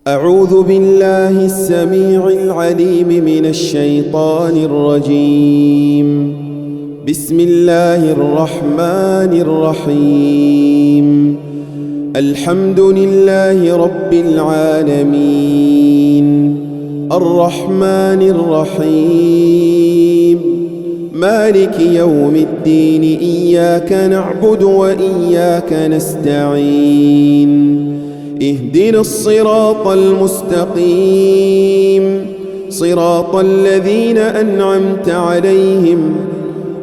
أعوذ بالله السميع العليم من الشيطان الرجيم. بسم الله الرحمن الرحيم. الحمد لله رب العالمين، الرحمن الرحيم، مالك يوم الدين. إياك نعبد وإياك نستعين. اهدنا الصراط المستقيم، صراط الذين أنعمت عليهم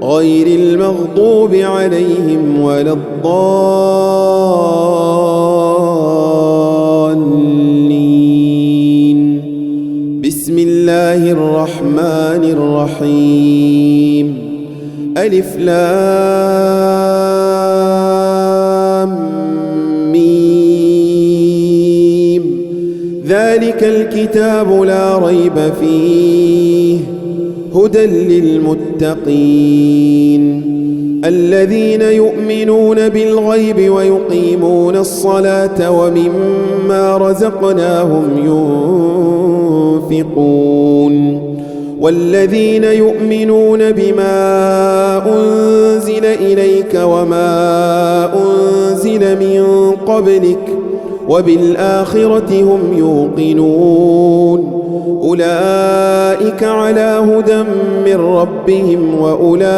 غير المغضوب عليهم ولا الضالين. بسم الله الرحمن الرحيم. ألف لام ميم. ذلك الكتاب لا ريب فيه هدى للمتقين الذين يؤمنون بالغيب ويقيمون الصلاة ومما رزقناهم ينفقون والذين يؤمنون بما أنزل إليك وما أنزل من قبلك وبالآخرة هم يوقنون أولئك على هدى من ربهم وأولئك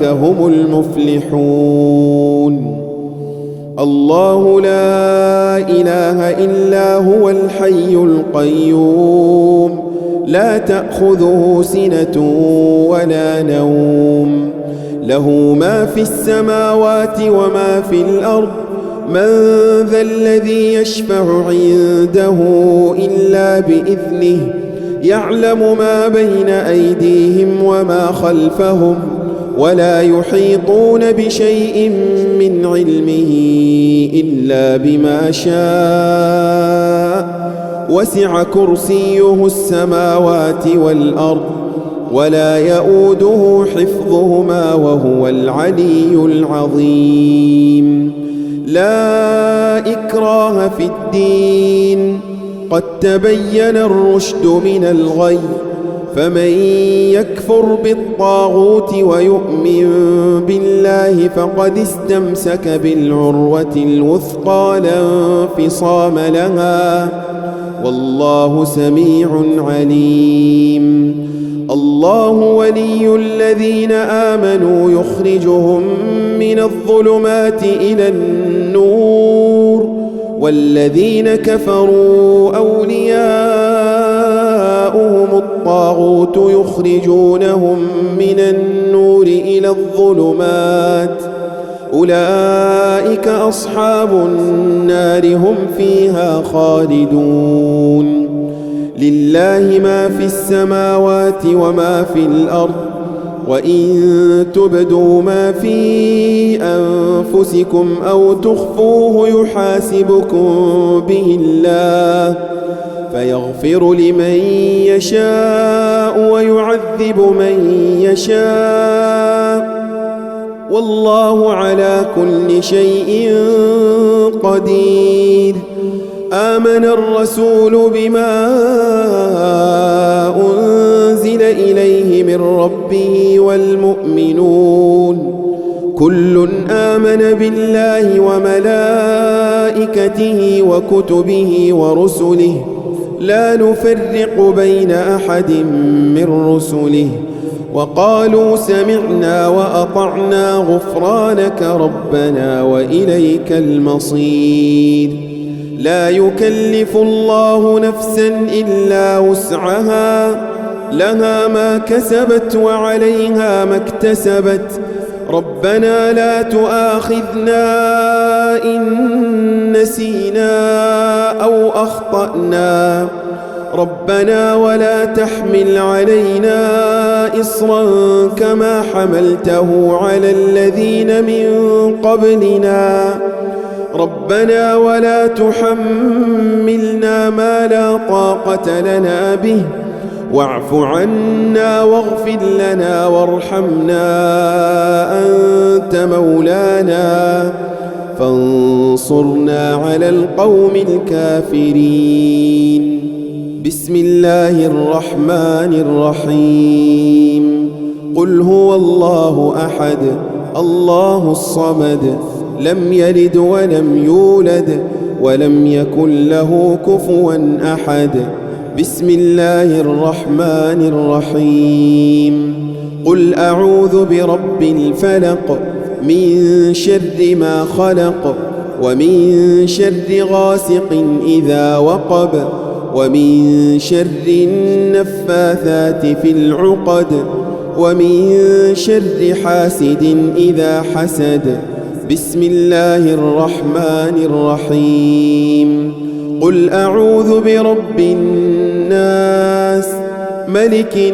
هم المفلحون. الله لا إله إلا هو الحي القيوم، لا تأخذه سنة ولا نوم، له ما في السماوات وما في الأرض. من ذا الذي يشفع عنده إلا بإذنه، يعلم ما بين أيديهم وما خلفهم، ولا يحيطون بشيء من علمه إلا بما شاء. وسع كرسيه السماوات والأرض ولا يؤوده حفظهما وهو العلي العظيم. لا إكراه في الدين، قد تبين الرشد من الغي، فمن يكفر بالطاغوت ويؤمن بالله فقد استمسك بالعروة الوثقى لا انفصام لها، والله سميع عليم. الله ولي الذين آمنوا يخرجهم من الظلمات إلى النور، والذين كفروا أولياؤهم الطاغوت يخرجونهم من النور إلى الظلمات. أولئك أصحاب النار هم فيها خالدون. لله ما في السماوات وما في الأرض، وإن تبدوا ما في أنفسكم أو تخفوه يحاسبكم به الله، فيغفر لمن يشاء ويعذب من يشاء، والله على كل شيء قدير. آمن الرسول بما أنزل إليه من ربه والمؤمنون كل آمن بالله وملائكته وكتبه ورسله لا نفرق بين أحد من رسله، وقالوا سمعنا وأطعنا غفرانك ربنا وإليك المصير. لا يكلف الله نفسا إلا وسعها، لها ما كسبت وعليها ما اكتسبت. ربنا لا تؤاخذنا إن نسينا أو أخطأنا، ربنا ولا تحمل علينا إصرا كما حملته على الذين من قبلنا، ربنا ولا تحملنا ما لا طاقة لنا به، واعف عنا واغفر لنا وارحمنا أنت مولانا فانصرنا على القوم الكافرين. بسم الله الرحمن الرحيم. قل هو الله أحد الله الصمد لم يلد ولم يولد ولم يكن له كفوا أحد. بسم الله الرحمن الرحيم. قل أعوذ برب الفلق من شر ما خلق ومن شر غاسق إذا وقب ومن شر النفاثات في العقد ومن شر حاسد إذا حسد. بسم الله الرحمن الرحيم. قل أعوذ برب الناس ملك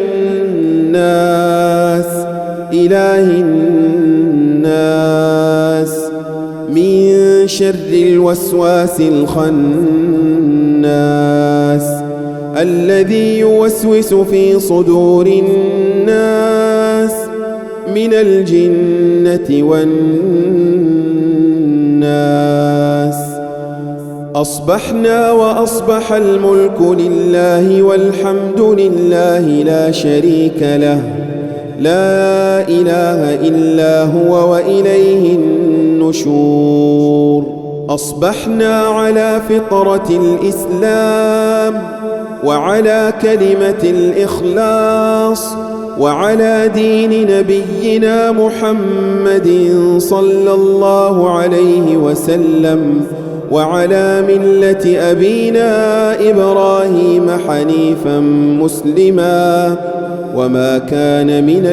الناس إله الناس من شر الوسواس الخناس الذي يوسوس في صدور الناس من الجنة والناس. أصبحنا وأصبح الملك لله والحمد لله لا شريك له لا إله إلا هو وإليه النشور. أصبحنا على فطرة الإسلام وعلى كلمة الإخلاص وعلى دين نبينا محمد صلى الله عليه وسلم وعلى ملة أبينا إبراهيم حنيفا مسلما وما كان من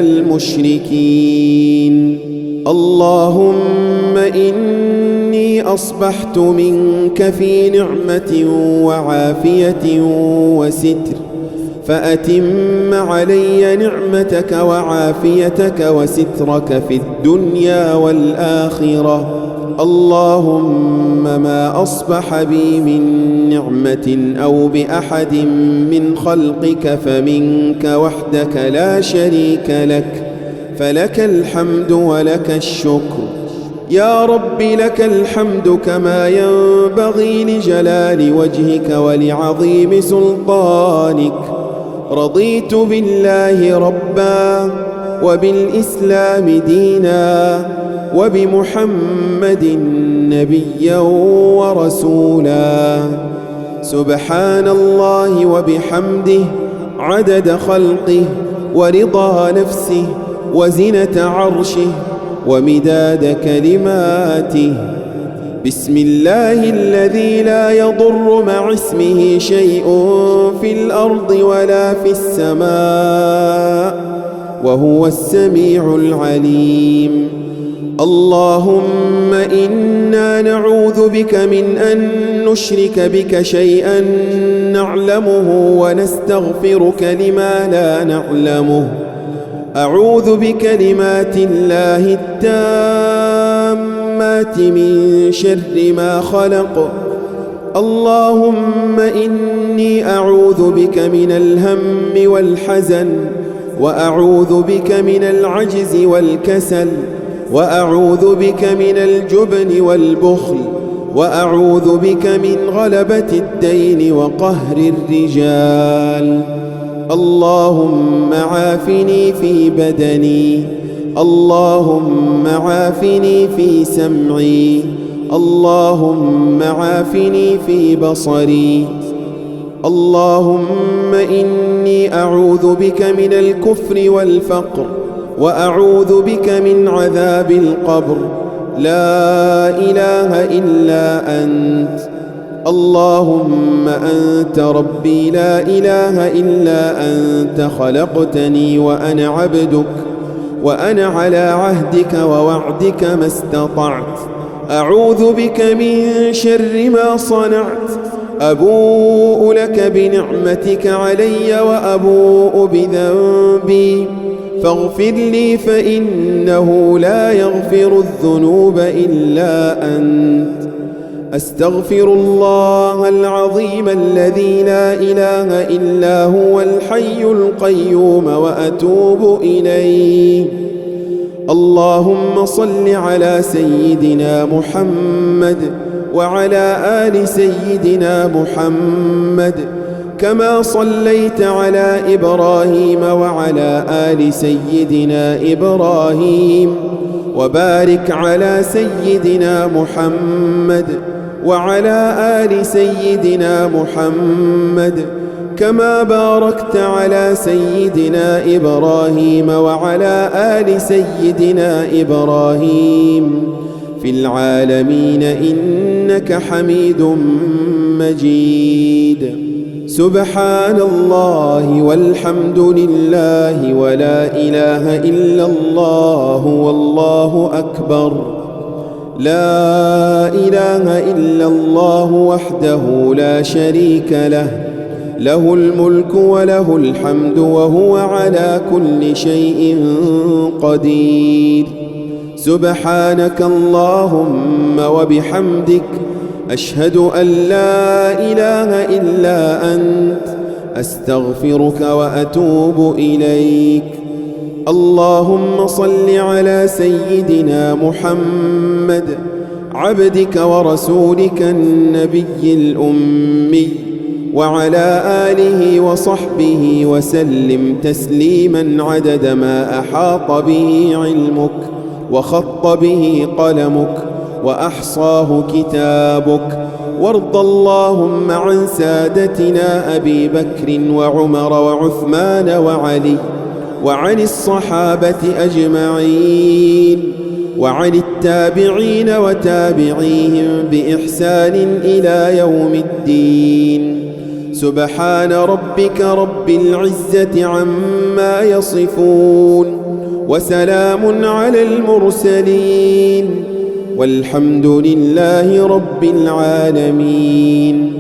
المشركين. اللهم إني أصبحت منك في نعمة وعافية وستر فأتم علي نعمتك وعافيتك وسترك في الدنيا والآخرة. اللهم ما أصبح بي من نعمة أو بأحد من خلقك فمنك وحدك لا شريك لك فلك الحمد ولك الشكر. يا رب لك الحمد كما ينبغي لجلال وجهك ولعظيم سلطانك. رضيت بالله ربا وبالإسلام دينا وبمحمد نبيا ورسولا. سبحان الله وبحمده عدد خلقه ورضا نفسه وزنة عرشه ومداد كلماته. بسم الله الذي لا يضر مع اسمه شيء في الأرض ولا في السماء وهو السميع العليم. اللهم إنا نعوذ بك من أن نشرك بك شيئا نعلمه ونستغفرك لما لا نعلمه. أعوذ بكلمات الله التامات من شر ما خلق. اللهم إني أعوذ بك من الهم والحزن وأعوذ بك من العجز والكسل وأعوذ بك من الجبن والبخل وأعوذ بك من غلبة الدين وقهر الرجال. اللهم عافني في بدني اللهم عافني في سمعي اللهم عافني في بصري. اللهم إني أعوذ بك من الكفر والفقر وأعوذ بك من عذاب القبر. لا إله إلا أنت. اللهم أنت ربي لا إله إلا أنت خلقتني وأنا عبدك وأنا على عهدك ووعدك ما استطعت. أعوذ بك من شر ما صنعت. أبوء لك بنعمتك علي وأبوء بذنبي فاغفر لي فإنه لا يغفر الذنوب إلا أنت. أستغفر الله العظيم الذي لا إله إلا هو الحي القيوم وأتوب إليه. اللهم صل على سيدنا محمد وعلى آل سيدنا محمد كما صليت على إبراهيم وعلى آل سيدنا إبراهيم، وبارك على سيدنا محمد وعلى آل سيدنا محمد كما باركت على سيدنا إبراهيم وعلى آل سيدنا إبراهيم في العالمين إنك حميد مجيد. سبحان الله والحمد لله ولا إله إلا الله والله أكبر. لا إله إلا الله وحده لا شريك له، له الملك وله الحمد وهو على كل شيء قدير. سبحانك اللهم وبحمدك، أشهد أن لا إله إلا أنت، أستغفرك وأتوب إليك. اللهم صل على سيدنا محمد عبدك ورسولك النبي الأمي وعلى آله وصحبه وسلم تسليما عدد ما أحاط به علمك وخط به قلمك وأحصاه كتابك. وارض اللهم عن سادتنا أبي بكر وعمر وعثمان وعلي، وعن الصحابة أجمعين، وعن التابعين وتابعيهم بإحسان إلى يوم الدين. سبحان ربك رب العزة عما يصفون، وسلام على المرسلين، والحمد لله رب العالمين.